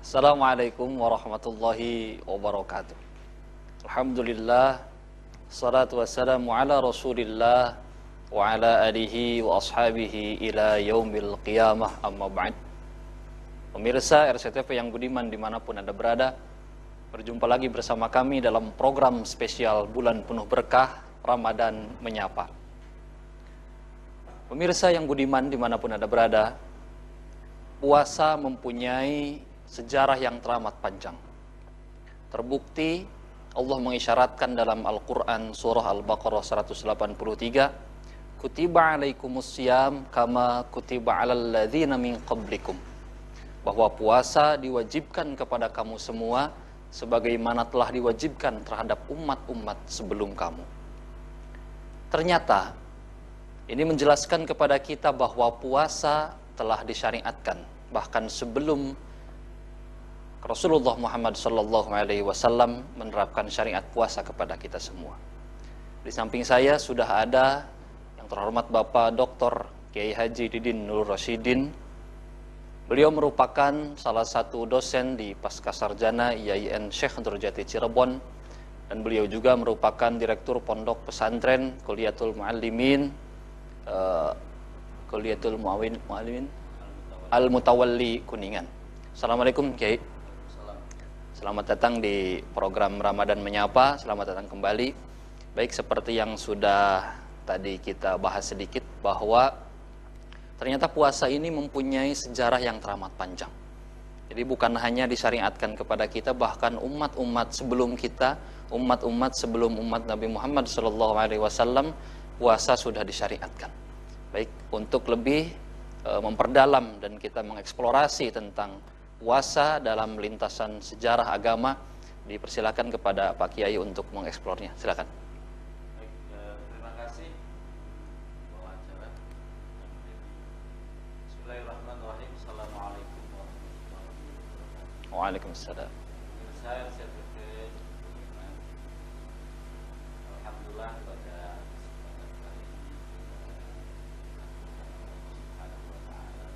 Assalamualaikum warahmatullahi wabarakatuh. Alhamdulillah, salatu wassalamu ala rasulillah wa ala alihi wa ashabihi ila yaumil qiyamah, amma ba'd. Pemirsa RCTV yang budiman dimanapun Anda berada, berjumpa lagi bersama kami dalam program spesial bulan penuh berkah Ramadan Menyapa. Pemirsa yang budiman dimanapun Anda berada, puasa mempunyai sejarah yang teramat panjang. Terbukti Allah mengisyaratkan dalam Al-Quran surah Al-Baqarah 183, Kutiba alaikumusiyam kama kutiba alal ladzina min qablikum, bahwa puasa diwajibkan kepada kamu semua sebagaimana telah diwajibkan terhadap umat-umat sebelum kamu. Ternyata ini menjelaskan kepada kita bahwa puasa telah disyariatkan bahkan sebelum Rasulullah Muhammad SAW menerapkan syariat puasa kepada kita semua. Di samping saya sudah ada yang terhormat Bapak Dr. Kiai Haji Didin Nur Rasyidin. Beliau merupakan salah satu dosen di Pascasarjana IAIN Syekh Nurjati Cirebon, dan beliau juga merupakan direktur pondok pesantren Kuliatul Muallimin Al-Mutawalli Kuningan. Assalamualaikum Kiai. Selamat datang di program Ramadan Menyapa. Selamat datang kembali. Baik, seperti yang sudah tadi kita bahas sedikit, bahwa ternyata puasa ini mempunyai sejarah yang teramat panjang. Jadi bukan hanya disyariatkan kepada kita, bahkan umat-umat sebelum kita, umat-umat sebelum umat Nabi Muhammad SAW, puasa sudah disyariatkan. Baik, untuk lebih memperdalam dan kita mengeksplorasi tentang puasa dalam lintasan sejarah agama, dipersilakan kepada Pak Kiai untuk mengeksplornya. Silakan. Baik, terima kasih. Bismillahirrahmanirrahim. Assalamualaikum warahmatullahi wabarakatuh. Waalaikumsalam. Saya sertifikat. Alhamdulillah pada kesempatan kali ini Subhanahu wa ta'ala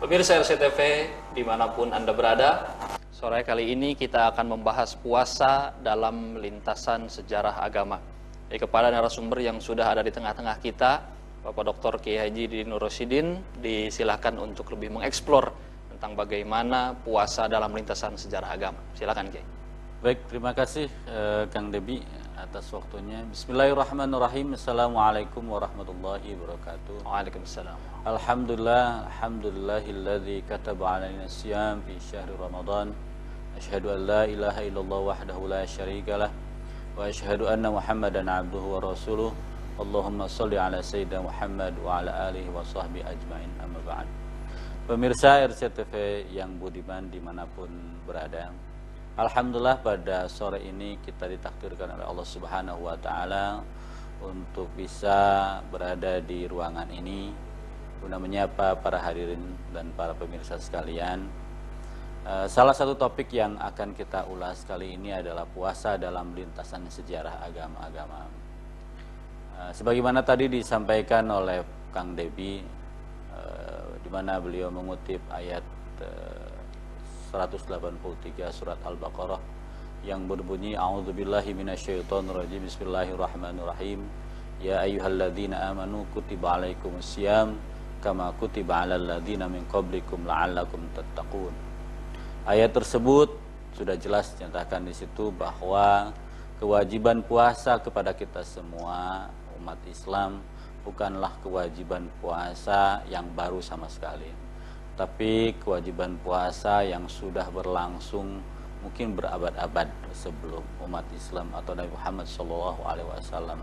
Pemirsa RCTV dimanapun Anda berada, sore kali ini kita akan membahas puasa dalam lintasan sejarah agama. Kepada narasumber yang sudah ada di tengah-tengah kita, Bapak Dr. Kiai Haji Didin Nur Rasyidin, disilahkan untuk lebih mengeksplor tentang bagaimana puasa dalam lintasan sejarah agama. Silakan Kiai. Baik, terima kasih Kang Debi atas waktunya. Bismillahirrahmanirrahim. Assalamualaikum warahmatullahi wabarakatuh. Waalaikumsalam. Alhamdulillahilladzi kataba alaina siyam fi syahri Ramadan. Asyhadu an la ilaha illallah wahdahu la syarikalah wa asyhadu anna Muhammadan abduhu wa rasuluh. Allahumma shalli ala sayyidina Muhammad wa ala alihi wa sahbihi ajmain, amma ba'd. Pemirsa RCTV yang budiman dimanapun berada, alhamdulillah pada sore ini kita ditakdirkan oleh Allah Subhanahu wa ta'ala untuk bisa berada di ruangan ini guna menyapa para hadirin dan para pemirsa sekalian. Salah satu topik yang akan kita ulas kali ini adalah puasa dalam lintasan sejarah agama-agama. Sebagaimana tadi disampaikan oleh Kang Debi, di mana beliau mengutip ayat 183 surat Al-Baqarah yang berbunyi, A'udzubillahi minasyaitonirrajim, Bismillahirrahmanirrahim, Ya ayyuhalladzina amanu kutiba alaikumusiyam kama kutiba alal ladzina min qablikum la'allakum tattaqun. Ayat tersebut sudah jelas dinyatakan di situ bahwa kewajiban puasa kepada kita semua umat Islam bukanlah kewajiban puasa yang baru sama sekali, tapi kewajiban puasa yang sudah berlangsung mungkin berabad-abad sebelum umat Islam atau Nabi Muhammad SAW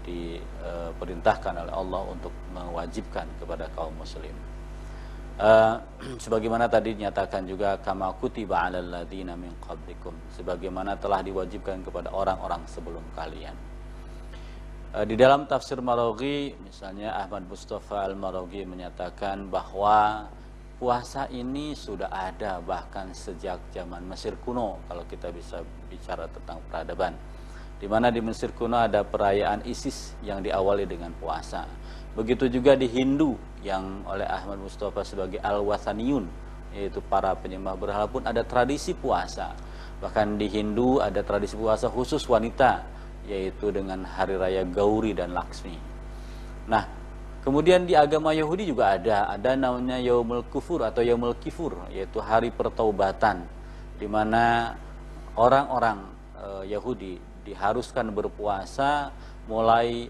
diperintahkan oleh Allah untuk mewajibkan kepada kaum muslim. Sebagaimana tadi dinyatakan juga, kama kutiba 'alal ladzina min qablikum, sebagaimana telah diwajibkan kepada orang-orang sebelum kalian. Di dalam tafsir Maraghi, misalnya Ahmad Mustafa Al-Maraghi menyatakan bahwa puasa ini sudah ada bahkan sejak zaman Mesir kuno, kalau kita bisa bicara tentang peradaban. Di mana di Mesir kuno ada perayaan Isis yang diawali dengan puasa. Begitu juga di Hindu yang oleh Ahmad Mustafa sebagai Al-Wathaniyun, yaitu para penyembah berhala pun ada tradisi puasa. Bahkan di Hindu ada tradisi puasa khusus wanita, yaitu dengan hari raya Gauri dan Laksmi. Nah, kemudian di agama Yahudi juga ada namanya Yaumul Kufur atau Yaumul Kifur, yaitu hari pertaubatan, di mana orang-orang Yahudi diharuskan berpuasa mulai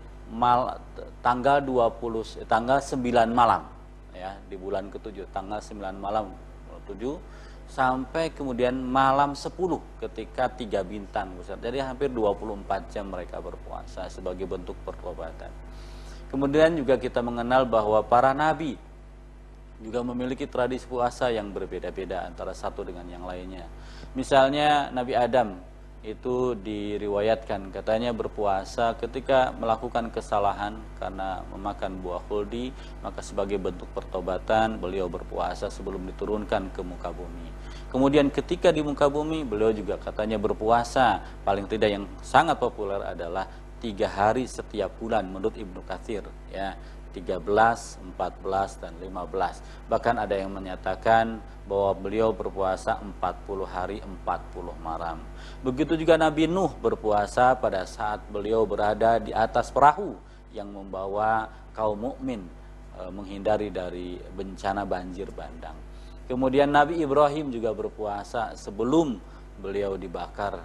tanggal 9 malam, ya, di bulan ke-7, tanggal 9 malam 7 sampai kemudian malam 10 ketika 3 bintang. Jadi hampir 24 jam mereka berpuasa sebagai bentuk pertobatan. Kemudian juga kita mengenal bahwa para nabi juga memiliki tradisi puasa yang berbeda-beda antara satu dengan yang lainnya. Misalnya Nabi Adam itu diriwayatkan katanya berpuasa ketika melakukan kesalahan karena memakan buah khuldi, maka sebagai bentuk pertobatan beliau berpuasa sebelum diturunkan ke muka bumi. Kemudian ketika di muka bumi beliau juga katanya berpuasa, paling tidak yang sangat populer adalah 3 hari setiap bulan menurut Ibnu Katsir, ya, 13, 14 dan 15. Bahkan ada yang menyatakan bahwa beliau berpuasa 40 hari 40 malam. Begitu juga Nabi Nuh berpuasa pada saat beliau berada di atas perahu yang membawa kaum mukmin menghindari dari bencana banjir bandang. Kemudian Nabi Ibrahim juga berpuasa sebelum beliau dibakar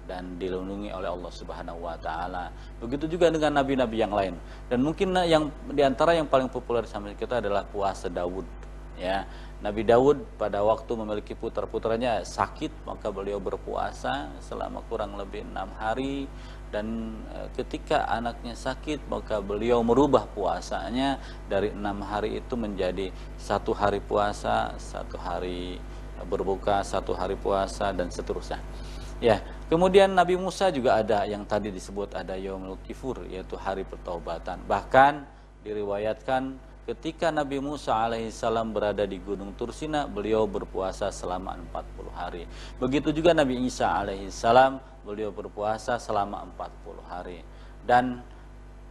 dan dilindungi oleh Allah Subhanahu wa taala. Begitu juga dengan nabi-nabi yang lain. Dan mungkin yang diantara yang paling populer sama kita adalah puasa Daud, ya. Nabi Daud pada waktu memiliki putra-putranya sakit, maka beliau berpuasa selama kurang lebih 6 hari, dan ketika anaknya sakit maka beliau merubah puasanya dari 6 hari itu menjadi 1 hari puasa, 1 hari berbuka, 1 hari puasa, dan seterusnya. Ya, kemudian Nabi Musa juga ada yang tadi disebut ada Yaumul Kifur, yaitu hari pertaubatan. Bahkan diriwayatkan ketika Nabi Musa alaihissalam berada di Gunung Tursina, beliau berpuasa selama 40 hari. Begitu juga Nabi Isa alaihissalam, beliau berpuasa selama 40 hari. Dan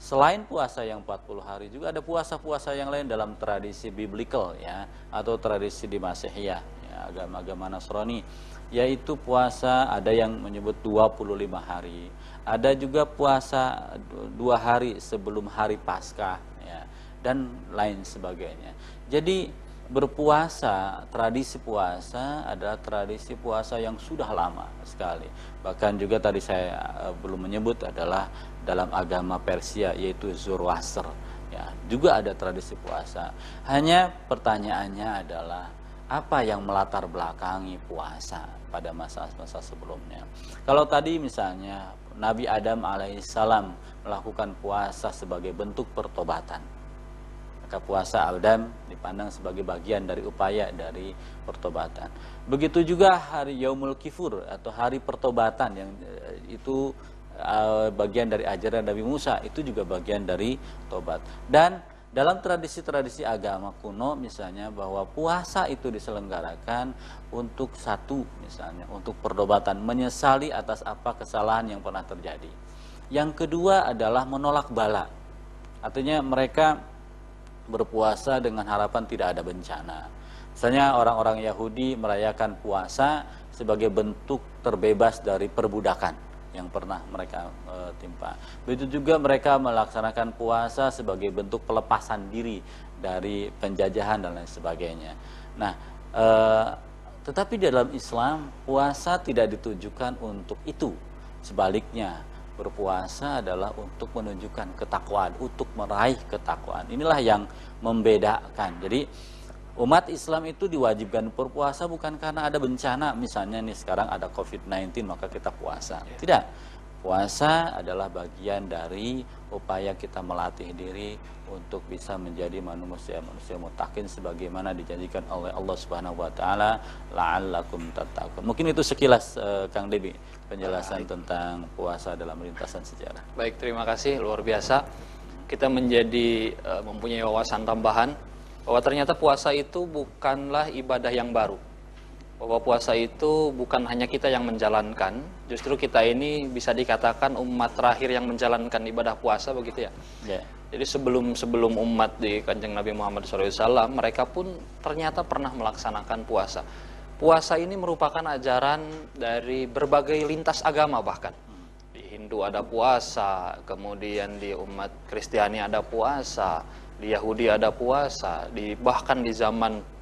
selain puasa yang 40 hari juga ada puasa-puasa yang lain dalam tradisi biblical, ya, atau tradisi di Masihiyah, ya, agama-agama Nasrani, yaitu puasa ada yang menyebut 25 hari. Ada juga puasa 2 hari sebelum hari Paskah, ya, dan lain sebagainya. Jadi berpuasa, tradisi puasa adalah tradisi puasa yang sudah lama sekali. Bahkan juga tadi saya belum menyebut adalah dalam agama Persia, yaitu Zoroaster, ya, juga ada tradisi puasa. Hanya pertanyaannya adalah apa yang melatar belakangi puasa pada masa-masa sebelumnya. Kalau tadi misalnya Nabi Adam alaihissalam melakukan puasa sebagai bentuk pertobatan, maka puasa Adam dipandang sebagai bagian dari upaya dari pertobatan. Begitu juga hari Yaumul Kifur atau hari pertobatan, yang itu bagian dari ajaran Nabi Musa, itu juga bagian dari tobat. Dan dalam tradisi-tradisi agama kuno misalnya bahwa puasa itu diselenggarakan untuk satu, misalnya untuk pertobatan, menyesali atas apa kesalahan yang pernah terjadi. Yang kedua adalah menolak bala. Artinya mereka berpuasa dengan harapan tidak ada bencana. Misalnya orang-orang Yahudi merayakan puasa sebagai bentuk terbebas dari perbudakan yang pernah mereka timpa. Begitu juga mereka melaksanakan puasa sebagai bentuk pelepasan diri dari penjajahan dan lain sebagainya. Nah, tetapi dalam Islam puasa tidak ditujukan untuk itu. Sebaliknya, berpuasa adalah untuk menunjukkan ketakwaan, untuk meraih ketakwaan. Inilah yang membedakan. Jadi umat Islam itu diwajibkan berpuasa bukan karena ada bencana, misalnya nih sekarang ada COVID-19 maka kita puasa. Tidak. puasa adalah bagian dari upaya kita melatih diri untuk bisa menjadi manusia muttaqin sebagaimana dijanjikan oleh Allah Subhanahu wa taala, la'allakum tattaqun. Mungkin itu sekilas Kang Debi penjelasan tentang puasa dalam lintasan sejarah. Baik, terima kasih, luar biasa. Kita menjadi mempunyai wawasan tambahan bahwa ternyata puasa itu bukanlah ibadah yang baru. Bahwa puasa itu bukan hanya kita yang menjalankan, justru kita ini bisa dikatakan umat terakhir yang menjalankan ibadah puasa, begitu ya. Yeah. Jadi sebelum umat di Kanjeng Nabi Muhammad SAW, mereka pun ternyata pernah melaksanakan puasa. Puasa ini merupakan ajaran dari berbagai lintas agama bahkan. Di Hindu ada puasa, kemudian di umat Kristiani ada puasa, di Yahudi ada puasa, bahkan di zaman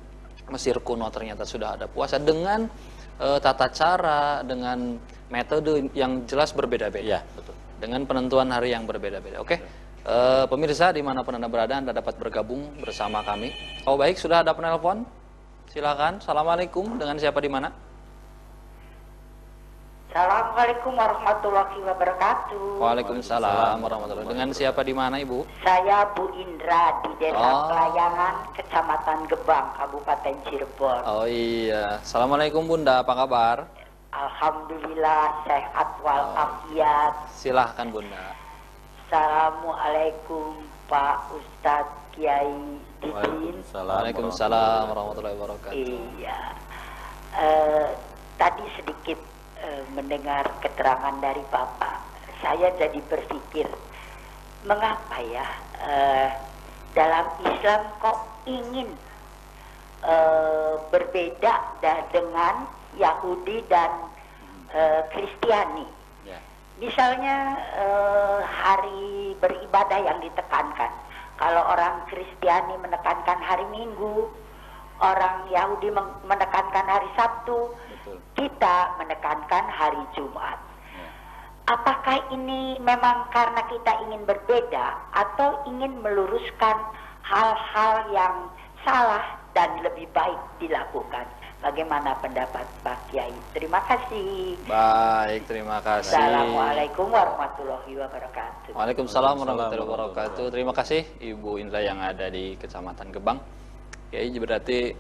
Mesir kuno ternyata sudah ada puasa dengan tata cara, dengan metode yang jelas berbeda-beda. Ya, betul. Dengan penentuan hari yang berbeda-beda. Oke, pemirsa dimanapun Anda berada, Anda dapat bergabung bersama kami. Oh baik, sudah ada penelpon? Silakan. Assalamualaikum. Dengan siapa di mana? Assalamualaikum warahmatullahi wabarakatuh. Waalaikumsalam warahmatullahi wabarakatuh. Dengan siapa di mana, Ibu? Saya Bu Indra di Desa Pelayangan, Kecamatan Gebang, Kabupaten Cirebon. Oh iya. Assalamualaikum Bunda, apa kabar? Alhamdulillah sehat walafiat. Silahkan Bunda. Assalamualaikum Pak Ustadz Kiai Didin. Waalaikumsalam warahmatullahi wabarakatuh. Iya. Tadi sedikit mendengar keterangan dari Bapak, saya jadi berpikir, mengapa ya dalam Islam kok ingin berbeda dengan Yahudi dan Kristiani. Misalnya hari beribadah yang ditekankan, kalau orang Kristiani menekankan hari Minggu, orang Yahudi menekankan hari Sabtu, kita menekankan hari Jumat. Apakah ini memang karena kita ingin berbeda atau ingin meluruskan hal-hal yang salah dan lebih baik dilakukan? Bagaimana pendapat Pak Kiai? Terima kasih. Baik, terima kasih. Assalamualaikum warahmatullahi wabarakatuh. Waalaikumsalam warahmatullahi wabarakatuh. Terima kasih Ibu Indra yang ada di Kecamatan Gebang. Kiai, berarti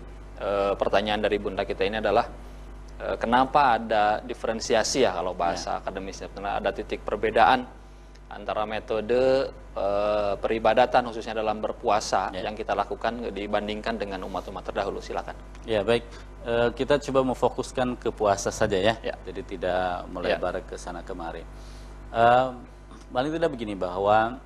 pertanyaan dari Bunda kita ini adalah kenapa ada diferensiasi ya kalau bahasa akademisnya, karena ada titik perbedaan antara metode peribadatan khususnya dalam berpuasa yang kita lakukan dibandingkan dengan umat-umat terdahulu. Silakan. Ya baik, kita coba memfokuskan ke puasa saja ya. Jadi tidak melebar ke sana kemari. Paling tidak begini bahwa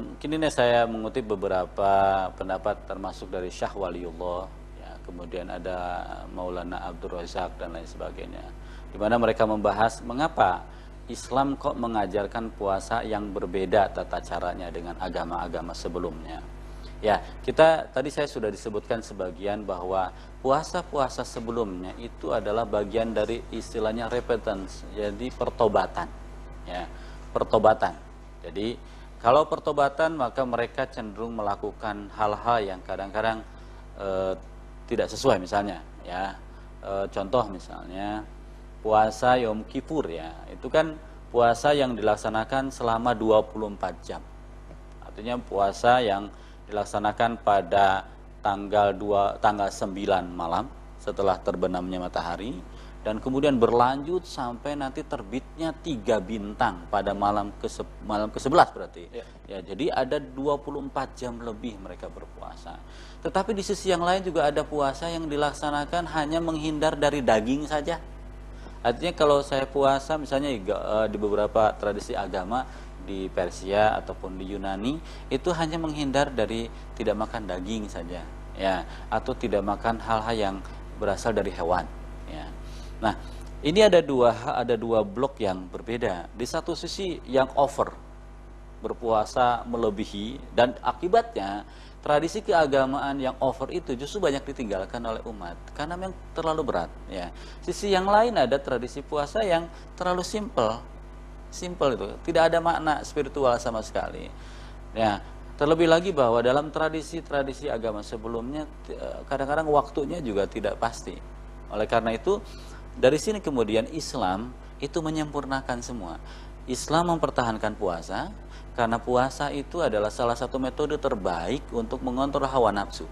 mungkin ini saya mengutip beberapa pendapat termasuk dari Syah Waliullah. Kemudian ada Maulana Abdul Razak dan lain sebagainya, di mana mereka membahas mengapa Islam kok mengajarkan puasa yang berbeda tata caranya dengan agama-agama sebelumnya. Ya, tadi saya sudah disebutkan sebagian bahwa puasa-puasa sebelumnya itu adalah bagian dari istilahnya repentance, jadi pertobatan. Ya, pertobatan. Jadi kalau pertobatan maka mereka cenderung melakukan hal-hal yang kadang-kadang tidak sesuai, misalnya ya contoh misalnya puasa Yom Kippur ya, itu kan puasa yang dilaksanakan selama 24 jam, artinya puasa yang dilaksanakan pada tanggal 9 malam setelah terbenamnya matahari, dan kemudian berlanjut sampai nanti terbitnya 3 bintang pada malam ke-11 berarti. Ya, jadi ada 24 jam lebih mereka berpuasa. Tetapi di sisi yang lain juga ada puasa yang dilaksanakan hanya menghindar dari daging saja. Artinya kalau saya puasa misalnya di beberapa tradisi agama di Persia ataupun di Yunani, itu hanya menghindar dari tidak makan daging saja, ya, atau tidak makan hal-hal yang berasal dari hewan. Ya. Nah, ini ada dua blok yang berbeda. Di satu sisi yang over, berpuasa melebihi, dan akibatnya tradisi keagamaan yang over itu justru banyak ditinggalkan oleh umat karena memang terlalu berat. Ya. Sisi yang lain ada tradisi puasa yang terlalu simple itu, tidak ada makna spiritual sama sekali. Ya. Terlebih lagi bahwa dalam tradisi-tradisi agama sebelumnya kadang-kadang waktunya juga tidak pasti. Oleh karena itu, dari sini kemudian Islam itu menyempurnakan semua. Islam mempertahankan puasa karena puasa itu adalah salah satu metode terbaik untuk mengontrol hawa nafsu.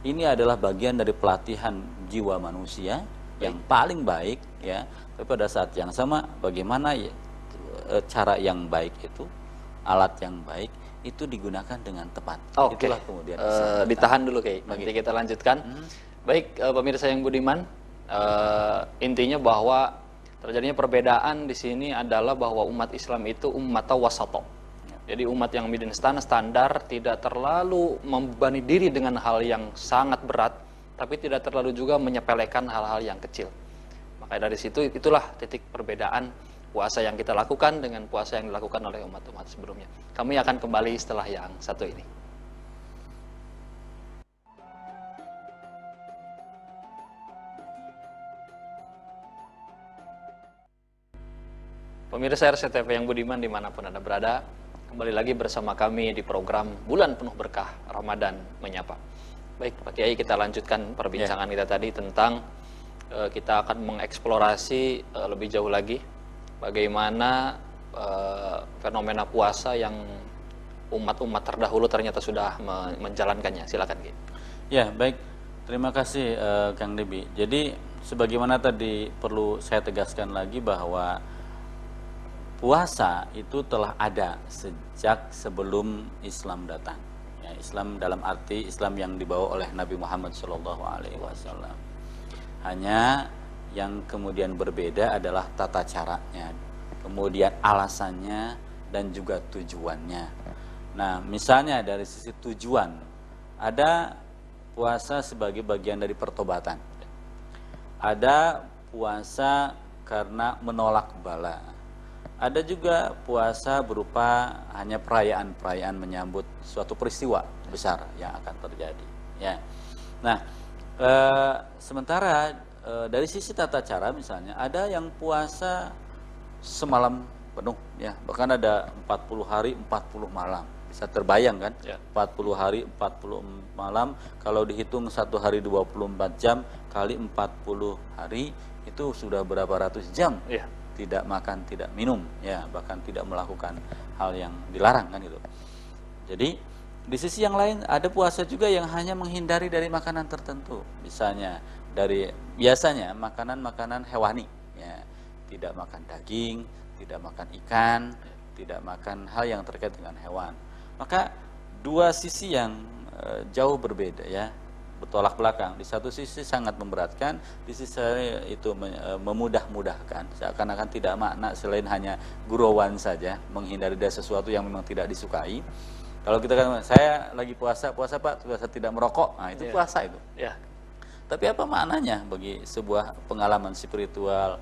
Ini adalah bagian dari pelatihan jiwa manusia yang paling baik, ya. Tapi pada saat yang sama, bagaimana ya, cara yang baik itu, alat yang baik itu digunakan dengan tepat. Oke. Itulah kemudian ditahan dulu Kiai. Nanti kita lanjutkan. Baik, pemirsa yang budiman, intinya bahwa terjadinya perbedaan di sini adalah bahwa umat Islam itu umat wasato. Jadi umat yang midin standar, tidak terlalu membebani diri dengan hal yang sangat berat, tapi tidak terlalu juga menyepelekan hal-hal yang kecil. Maka dari situ itulah titik perbedaan puasa yang kita lakukan dengan puasa yang dilakukan oleh umat-umat sebelumnya. Kami akan kembali setelah yang satu ini. Pemirsa RCTV yang budiman dimanapun Anda berada, kembali lagi bersama kami di program Bulan Penuh Berkah Ramadan Menyapa. Baik Pak Kiai, kita lanjutkan perbincangan kita tadi tentang kita akan mengeksplorasi lebih jauh lagi bagaimana fenomena puasa yang umat-umat terdahulu ternyata sudah menjalankannya. Silakan Kiai. Ya, baik. Terima kasih Kang Debi. Jadi sebagaimana tadi perlu saya tegaskan lagi bahwa puasa itu telah ada sejak sebelum Islam datang. Ya, Islam dalam arti Islam yang dibawa oleh Nabi Muhammad SAW. Hanya yang kemudian berbeda adalah tata caranya, kemudian alasannya dan juga tujuannya. Nah, misalnya dari sisi tujuan, ada puasa sebagai bagian dari pertobatan. Ada puasa karena menolak bala. Ada juga puasa berupa hanya perayaan-perayaan menyambut suatu peristiwa besar yang akan terjadi. Ya. Nah, sementara dari sisi tata cara misalnya ada yang puasa semalam penuh, ya, bahkan ada 40 hari 40 malam. Bisa terbayang kan? Ya. 40 hari 40 malam, kalau dihitung satu hari 24 jam kali 40 hari itu sudah berapa ratus jam. Ya. Tidak makan, tidak minum, ya, bahkan tidak melakukan hal yang dilarang kan gitu. Jadi di sisi yang lain ada puasa juga yang hanya menghindari dari makanan tertentu, misalnya dari biasanya makanan-makanan hewani, ya, tidak makan daging, tidak makan ikan, tidak makan hal yang terkait dengan hewan. Maka dua sisi yang jauh berbeda, ya, bertolak belakang. Di satu sisi sangat memberatkan, di sisi itu memudah-mudahkan. Seakan-akan tidak makna selain hanya gurauan saja, menghindari dari sesuatu yang memang tidak disukai. Kalau kita kan, saya lagi puasa Pak, puasa tidak merokok, nah itu puasa itu. Yeah. Tapi apa maknanya bagi sebuah pengalaman spiritual?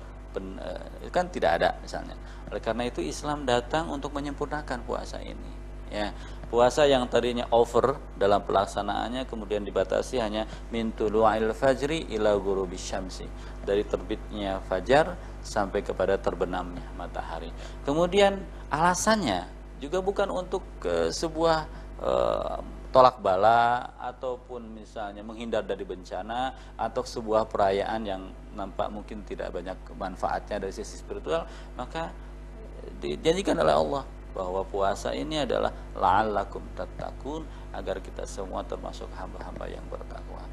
Kan tidak ada misalnya. Oleh karena itu Islam datang untuk menyempurnakan puasa ini. Ya, puasa yang tadinya over dalam pelaksanaannya kemudian dibatasi hanya min tulu'il fajri ila ghurubis syamsi, dari terbitnya fajar sampai kepada terbenamnya matahari. Kemudian alasannya juga bukan untuk sebuah tolak bala ataupun misalnya menghindar dari bencana atau sebuah perayaan yang nampak mungkin tidak banyak manfaatnya dari sisi spiritual, maka dijanjikan oleh Allah bahwa puasa ini adalah la'allakum tattaqun, agar kita semua termasuk hamba-hamba yang bertakwa.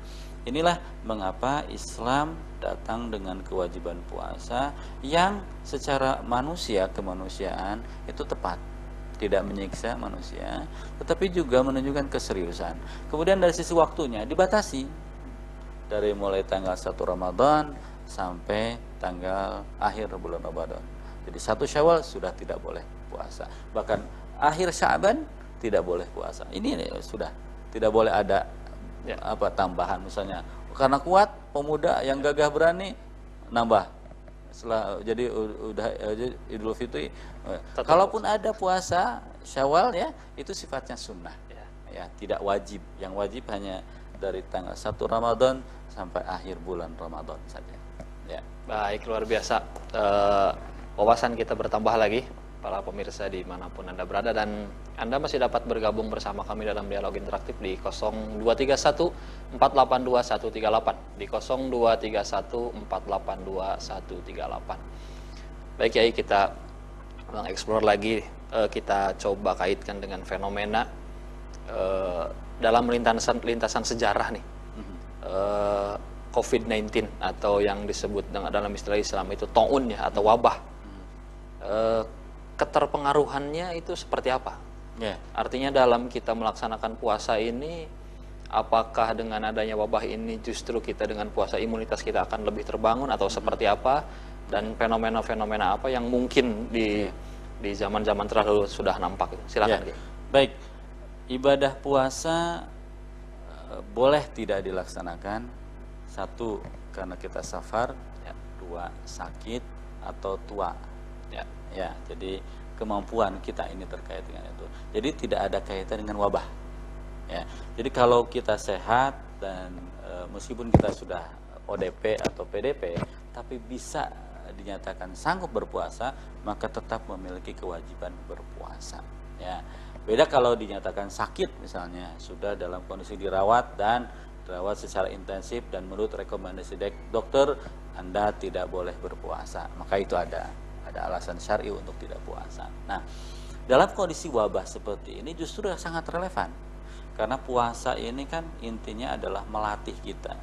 Inilah mengapa Islam datang dengan kewajiban puasa yang secara manusia, kemanusiaan itu tepat, tidak menyiksa manusia, tetapi juga menunjukkan keseriusan. Kemudian dari sisi waktunya dibatasi, dari mulai tanggal 1 Ramadan sampai tanggal akhir bulan Ramadan. Jadi 1 Syawal sudah tidak boleh puasa, bahkan akhir Sya'ban tidak boleh puasa. Ini sudah tidak boleh ada tambahan, misalnya karena kuat pemuda yang gagah berani nambah setelah jadi udah Idul Fitri. Kalaupun ada puasa Syawal, ya, itu sifatnya sunnah, ya, tidak wajib. Yang wajib hanya dari tanggal 1 Ramadan sampai akhir bulan Ramadan saja. Ya. Baik, luar biasa. Wawasan kita bertambah lagi para pemirsa dimanapun Anda berada, dan Anda masih dapat bergabung bersama kami dalam dialog interaktif di 0231 482 138 di 0231 482 138. Baik Kiai, kita mengeksplor lagi, kita coba kaitkan dengan fenomena dalam lintasan sejarah nih, COVID-19 atau yang disebut dalam istilah Islam itu ta'un ya, atau wabah. Keterpengaruhannya itu seperti apa? Artinya dalam kita melaksanakan puasa ini, apakah dengan adanya wabah ini justru kita dengan puasa imunitas kita akan lebih terbangun atau seperti apa? Dan fenomena-fenomena apa yang mungkin di zaman-zaman terdahulu sudah nampak? Silakan. Baik, ibadah puasa boleh tidak dilaksanakan. Satu, karena kita safar. Dua, sakit atau tua. Jadi kemampuan kita ini terkait dengan itu. Jadi tidak ada kaitan dengan wabah. Jadi kalau kita sehat dan meskipun kita sudah ODP atau PDP, tapi bisa dinyatakan sanggup berpuasa, maka tetap memiliki kewajiban berpuasa. Beda kalau dinyatakan sakit misalnya, sudah dalam kondisi dirawat secara intensif dan menurut rekomendasi dokter Anda tidak boleh berpuasa, maka itu ada alasan syar'i untuk tidak puasa. Nah, dalam kondisi wabah seperti ini justru sangat relevan, karena puasa ini kan intinya adalah melatih kita,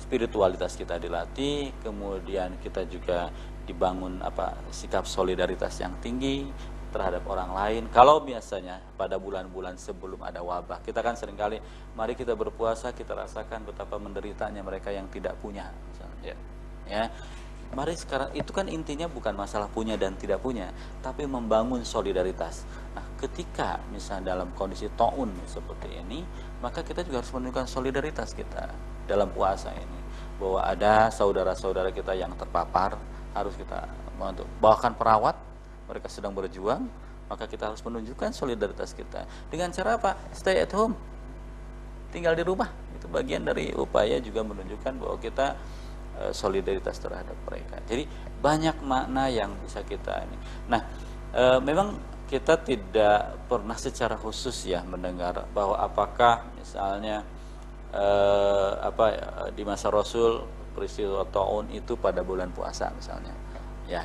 spiritualitas kita dilatih, kemudian kita juga dibangun sikap solidaritas yang tinggi terhadap orang lain. Kalau biasanya pada bulan-bulan sebelum ada wabah, kita kan seringkali mari kita berpuasa, kita rasakan betapa menderitanya mereka yang tidak punya misalnya. Mari sekarang, itu kan intinya bukan masalah punya dan tidak punya, tapi membangun solidaritas. Nah, ketika misalnya dalam kondisi ta'un seperti ini, maka kita juga harus menunjukkan solidaritas kita dalam puasa ini, bahwa ada saudara-saudara kita yang terpapar, harus kita bawakan perawat, mereka sedang berjuang, maka kita harus menunjukkan solidaritas kita. Dengan cara apa? Stay at home, tinggal di rumah. Itu bagian dari upaya juga menunjukkan bahwa kita solidaritas terhadap mereka. Jadi banyak makna yang bisa kita ini. Nah, memang kita tidak pernah secara khusus mendengar bahwa apakah misalnya di masa Rasul peristiwa ta'un itu pada bulan puasa misalnya.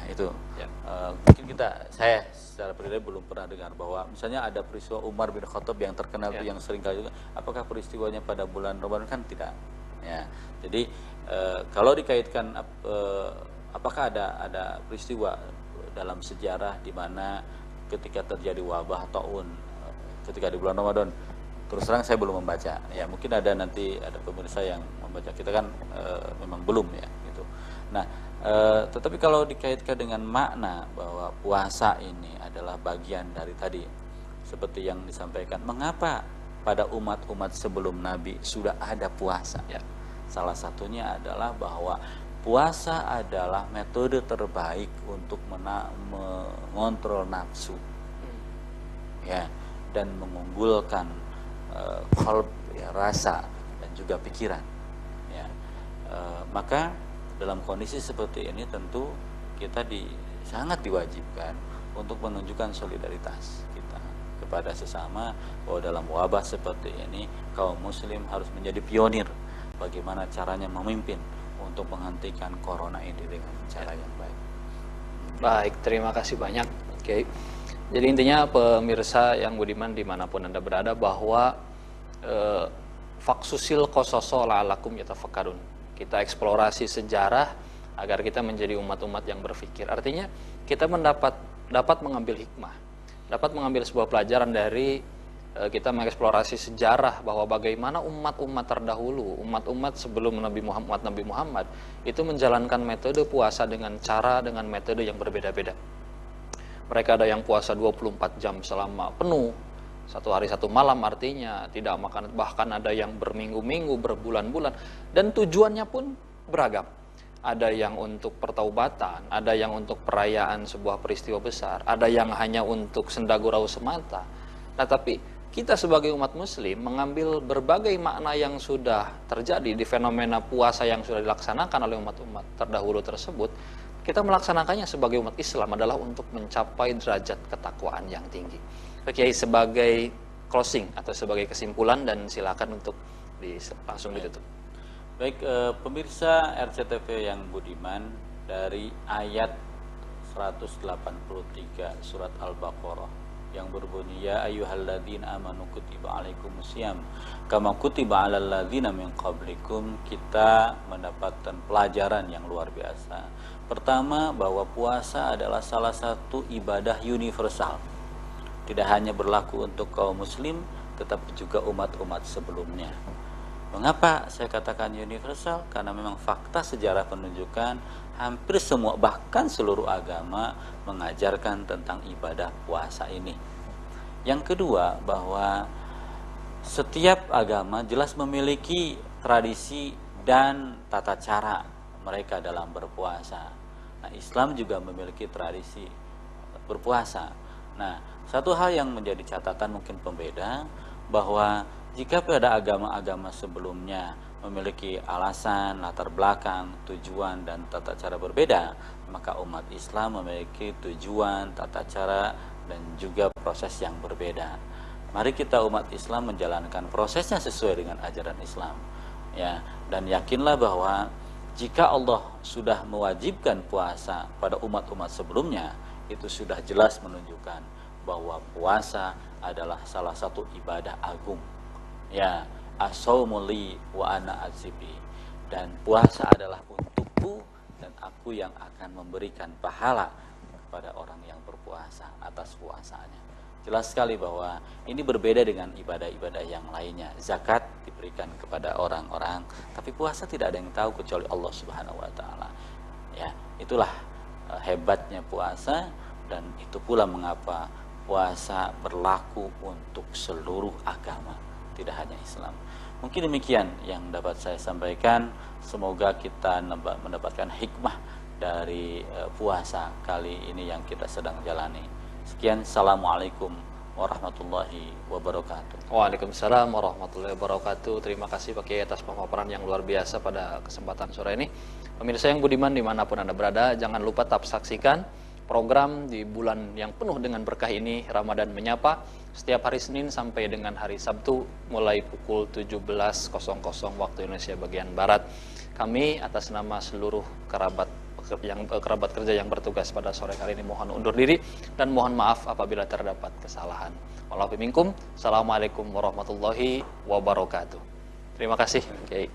Itu. Mungkin saya secara pribadi belum pernah dengar bahwa misalnya ada peristiwa Umar bin Khattab yang terkenal itu yang sering kali juga. Apakah peristiwanya pada bulan Ramadan? Kan tidak. Jadi kalau dikaitkan apakah ada peristiwa dalam sejarah di mana ketika terjadi wabah ta'un ketika di bulan Ramadan, terus terang saya belum membaca. Mungkin nanti ada pemirsa yang membaca, kita kan memang belum gitu. Nah, tetapi kalau dikaitkan dengan makna bahwa puasa ini adalah bagian dari tadi seperti yang disampaikan, mengapa pada umat-umat sebelum Nabi sudah ada puasa? Salah satunya adalah bahwa puasa adalah metode terbaik untuk mengontrol nafsu, dan mengunggulkan qalb, rasa dan juga pikiran. Maka dalam kondisi seperti ini tentu kita sangat diwajibkan untuk menunjukkan solidaritas kita kepada sesama, bahwa dalam wabah seperti ini kaum muslim harus menjadi pionir bagaimana caranya memimpin untuk menghentikan corona ini dengan cara yang baik. Baik, terima kasih banyak. Oke. Jadi intinya pemirsa yang budiman dimanapun Anda berada, bahwa faksusil qososo la'alakum yatafakkarun. Kita eksplorasi sejarah agar kita menjadi umat-umat yang berpikir. Artinya kita dapat mengambil hikmah, dapat mengambil sebuah pelajaran dari kita mengeksplorasi sejarah bahwa bagaimana umat-umat terdahulu, umat-umat sebelum Nabi Muhammad itu menjalankan metode puasa dengan metode yang berbeda-beda. Mereka ada yang puasa 24 jam selama penuh, 1 hari 1 malam, artinya tidak makan, bahkan ada yang berminggu-minggu, berbulan-bulan, dan tujuannya pun beragam. Ada yang untuk pertaubatan, ada yang untuk perayaan sebuah peristiwa besar, ada yang hanya untuk senda gurau semata. Nah, tapi kita sebagai umat muslim mengambil berbagai makna yang sudah terjadi di fenomena puasa yang sudah dilaksanakan oleh umat-umat terdahulu tersebut. kita melaksanakannya sebagai umat Islam adalah untuk mencapai derajat ketakwaan yang tinggi. Kiai, sebagai closing atau sebagai kesimpulan, dan silakan untuk langsung ditutup. Baik, pemirsa RCTV yang budiman, dari ayat 183 surat Al-Baqarah yang berbunyi, ya ayyuhalladzina amanu kutiba alaikumusiyam kama kutiba alal ladzina min qablikum, kita mendapatkan pelajaran yang luar biasa. Pertama, bahwa puasa adalah salah satu ibadah universal. Tidak hanya berlaku untuk kaum muslim, tetapi juga umat-umat sebelumnya. Mengapa saya katakan universal? Karena memang fakta sejarah menunjukkan hampir semua, bahkan seluruh agama mengajarkan tentang ibadah puasa ini. Yang kedua, bahwa setiap agama jelas memiliki tradisi dan tata cara mereka dalam berpuasa. Nah, Islam juga memiliki tradisi berpuasa. Nah, satu hal yang menjadi catatan mungkin pembeda, bahwa jika pada agama-agama sebelumnya memiliki alasan, latar belakang, tujuan, dan tata cara berbeda, maka umat Islam memiliki tujuan, tata cara, dan juga proses yang berbeda. Mari kita umat Islam menjalankan prosesnya sesuai dengan ajaran Islam, ya, dan yakinlah bahwa jika Allah sudah mewajibkan puasa pada umat-umat sebelumnya, itu sudah jelas menunjukkan bahwa puasa adalah salah satu ibadah agung. Ya, as-saumu li wa ana azibi, dan puasa adalah untukku dan aku yang akan memberikan pahala kepada orang yang berpuasa atas puasanya. Jelas sekali bahwa ini berbeda dengan ibadah-ibadah yang lainnya. Zakat diberikan kepada orang-orang, tapi puasa tidak ada yang tahu kecuali Allah Subhanahu wa taala. Ya, itulah hebatnya puasa, dan itu pula mengapa puasa berlaku untuk seluruh agama, tidak hanya Islam. Mungkin demikian yang dapat saya sampaikan. Semoga kita mendapatkan hikmah dari puasa kali ini yang kita sedang jalani. Sekian, assalamualaikum warahmatullahi wabarakatuh. Waalaikumsalam warahmatullahi wabarakatuh. Terima kasih Pak Kiai atas pemaparan yang luar biasa pada kesempatan sore ini. Pemirsa yang budiman dimanapun Anda berada, jangan lupa tetap saksikan program di bulan yang penuh dengan berkah ini, Ramadan Menyapa, setiap hari Senin sampai dengan hari Sabtu mulai pukul 17.00 waktu Indonesia bagian Barat. Kami atas nama seluruh kerabat kerja yang bertugas pada sore kali ini mohon undur diri dan mohon maaf apabila terdapat kesalahan. Wallahu minkum. Assalamualaikum warahmatullahi wabarakatuh. Terima kasih, Kiai.